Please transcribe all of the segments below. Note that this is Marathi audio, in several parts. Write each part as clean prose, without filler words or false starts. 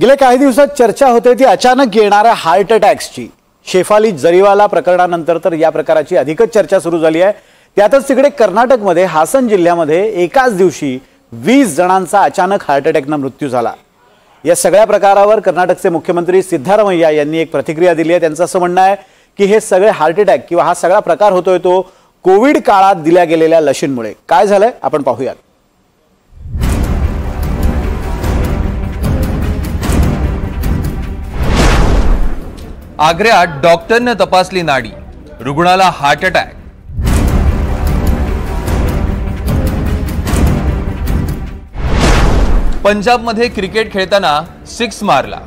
गेल्या काही दिवसात चर्चा होते ती अचानक येणाऱ्या हार्ट अटॅक्सची। शेफाली जरीवाला प्रकरणानंतर तर या प्रकाराची अधिकच चर्चा सुरू झाली आहे। त्यातच तिकडे कर्नाटकमध्ये हासन जिल्ह्यामध्ये एकाच दिवशी 20 जणांचा अचानक हार्ट अटॅकने मृत्यू झाला। या सगळ्या प्रकारावर कर्नाटकचे मुख्यमंत्री सिद्धरामय्या यांनी एक प्रतिक्रिया दिली आहे। त्यांचं असं म्हणणं आहे की हे सगळे हार्ट अटॅक किंवा हा सगळा प्रकार होतोय तो कोविड काळात दिल्या गेलेल्या लशींमुळे। काय झालंय आपण पाहूयात। आग्र्यात डॉक्टरने तपासली नाडी, रुग्णाला हार्ट अटॅक। पंजाबमध्ये क्रिकेट खेळताना 6 मारला,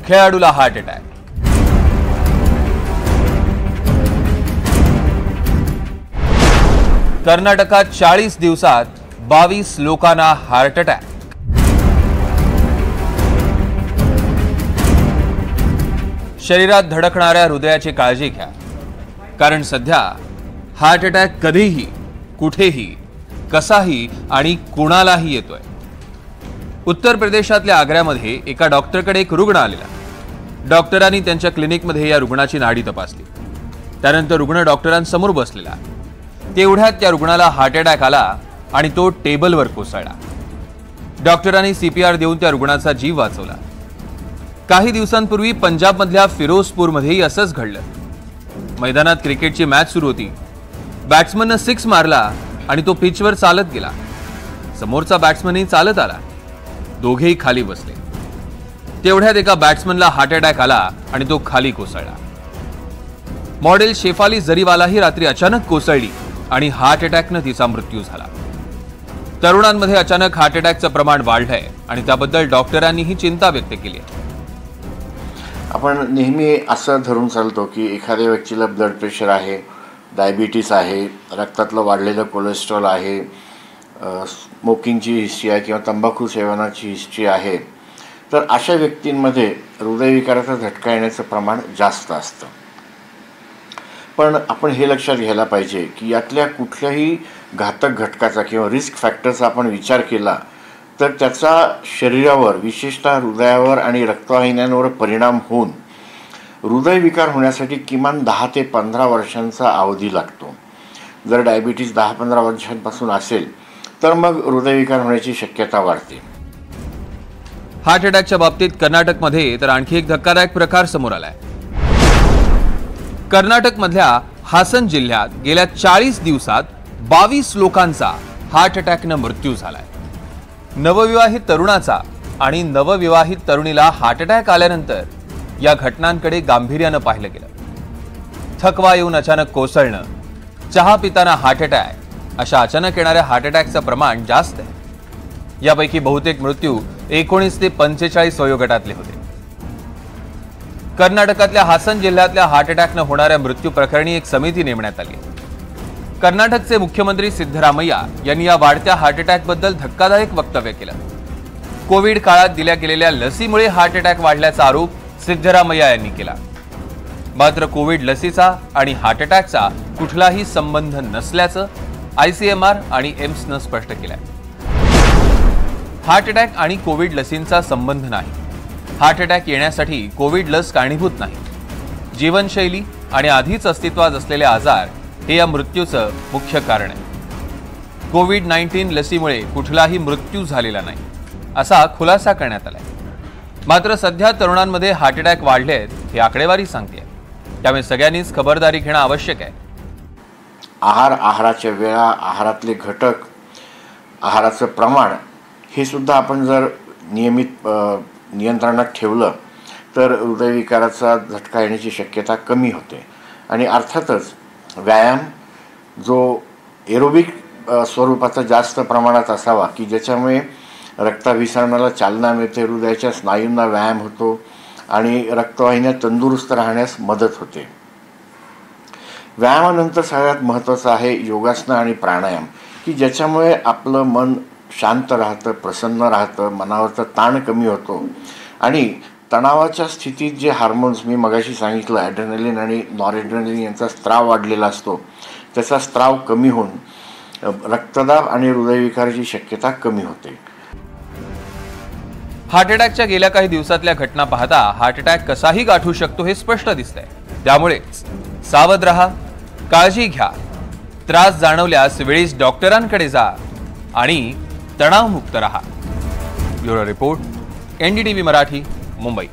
खेळाडूला हार्ट अटॅक। कर्नाटकात 40 दिवसात 22 लोकांना हार्ट अटॅक। शरीरात धडकणाऱ्या हृदयाची काळजी घ्या, कारण सध्या हार्ट अटॅक कधीही, कुठेही, कसाही आणि कुणालाही येतोय। उत्तर प्रदेशातल्या आग्र्यामध्ये एका डॉक्टरकडे एक रुग्ण आलेला। डॉक्टरांनी त्यांच्या क्लिनिकमध्ये या रुग्णाची नाडी तपासली। त्यानंतर रुग्ण डॉक्टरांसमोर बसलेला। तेवढ्यात त्या रुग्णाला हार्ट अटॅक आला आणि तो टेबलवर कोसळला। डॉक्टरांनी CPR देऊन त्या रुग्णाचा जीव वाचवला। काही दिवसांपूर्वी पंजाबमधल्या फिरोजपूरमध्येही असंच घडलं। मैदानात क्रिकेटची मॅच सुरू होती। बॅट्समनने 6 मारला आणि तो पिचवर चालत गेला। समोरचा बॅट्समनही चालत आला। दोघेही खाली बसले। तेवढ्यात एका बॅट्समनला हार्ट अटॅक आला आणि तो खाली कोसळला। मॉडेल शेफाली जरीवालाही रात्री अचानक कोसळली आणि हार्ट अटॅकने तिचा मृत्यू झाला। तरुणांमध्ये अचानक हार्ट अटॅकचं प्रमाण वाढलंय आणि त्याबद्दल डॉक्टरांनीही चिंता व्यक्त केली आहे। आपण नेहमी असं धरून चालतो की एखाद्या व्यक्तीला ब्लड प्रेशर आहे, डायबिटीस आहे, रक्तातलं वाढलेलं कोलेस्ट्रॉल आहे, स्मोकिंगची हिस्ट्री आहे किंवा तंबाखू सेवनाची हिस्ट्री आहे, तर अशा व्यक्तींमध्ये हृदयविकाराचा झटका येण्याचं प्रमाण जास्त असतं। पण आपण हे लक्षात घ्यायला पाहिजे की यातल्या कुठल्याही घातक घटकाचा किंवा रिस्क फॅक्टरचा आपण विचार केला तर त्याचा शरीरावर, विशेषतः हृदयावर आणि रक्तवाहिन्यांवर परिणाम होऊन हृदयविकार होण्यासाठी किमान 10 ते 15 वर्षांचा अवधी लागतो। जर डायबिटीज 10-15 वर्षांपासून असेल तर मग हृदयविकार होण्याची शक्यता वाढते। हार्ट अटॅकच्या बाबतीत कर्नाटकमध्ये तर आणखी एक धक्कादायक प्रकार समोर आलाय। कर्नाटकमधल्या हासन जिल्ह्यात गेल्या 40 दिवसात 22 लोकांचा हार्ट अटॅकने मृत्यू झालाय। नवविवाहित तरुणाचा आणि नवविवाहित तरुणीला हार्ट अटॅक आल्यानंतर या घटनांकडे गांभीर्यानं पाहिलं गेलं। थकवा येऊन अचानक कोसळणं, चहा पिताना हार्ट अटॅक अशा अचानक येणाऱ्या हार्ट अटॅकचं प्रमाण जास्त आहे। यापैकी बहुतेक मृत्यू 19 ते 45 वयोगटातले होते। कर्नाटकातल्या हासन जिल्ह्यातल्या हार्ट अटॅकनं होणाऱ्या मृत्यू प्रकरणी एक समिती नेमण्यात आली। कर्नाटकचे मुख्यमंत्री सिद्धरामय्या यांनी या वाढत्या हार्ट अटॅकबद्दल धक्कादायक वक्तव्य केलं। कोविड काळात दिल्या गेलेल्या लसीमुळे हार्ट अटॅक वाढल्याचा आरोप सिद्धरामय्या यांनी केला। मात्र कोविड लसीचा आणि हार्ट अटॅकचा कुठलाही संबंध नसल्याचं ICMR आणि एम्सनं स्पष्ट केलंय। हार्ट अटॅक आणि कोविड लसींचा संबंध नाही। हार्ट अटॅक येण्यासाठी कोविड लस कारणीभूत नाही। जीवनशैली आणि आधीच अस्तित्वात असलेले आजार हे या मृत्यूचं मुख्य कारण आहे। कोविड-19 लसीमुळे कुठलाही मृत्यू झालेला नाही असा खुलासा करण्यात आलाय। मात्र सध्या तरुणांमध्ये हार्ट अटॅक वाढले आहेत हे आकडेवारी सांगते। त्यामुळे सगळ्यांनीच खबरदारी घेणं आवश्यक आहे। आहाराच्या वेळा, आहारातले घटक, आहाराचं प्रमाण हे सुद्धा आपण जर नियमित नियंत्रणात ठेवलं तर हृदयविकाराचा झटका येण्याची शक्यता कमी होते। आणि अर्थातच व्यायाम जो एरोबिक स्वरूपाचा जास्त प्रमाणात असावा की ज्याच्यामुळे रक्ताभिसरणाला चालना मिळते, हृदयाच्या स्नायूंना व्यायाम होतो आणि रक्तवाहिन्या तंदुरुस्त राहण्यास मदत होते। व्यायामानंतर सगळ्यात महत्त्वाचं आहे योगासनं आणि प्राणायाम की ज्याच्यामुळे आपलं मन शांत राहतं, प्रसन्न राहतं, मनावरचा ताण कमी होतो आणि तणावाच्या स्थितीत जे हार्मोन्स मी मगाशी सांगितलं ॲड्रेनलिन आणि नॉरॲड्रेनलिन यांचा स्त्राव वाढलेला असतो त्याचा स्त्राव कमी होऊन रक्तदाब आणि हृदयविकाराची शक्यता कमी होते। हार्ट अटॅकच्या गेल्या काही दिवसातल्या घटना पाहता हार्ट अटॅक कसाही गाठू शकतो हे स्पष्ट दिसतंय। त्यामुळे सावध रहा, काळजी घ्या, त्रास जाणवल्यास वेळीच डॉक्टरांकडे जा आणि तणावमुक्त रहा। Bureau report, NDTV Marathi, Mumbai.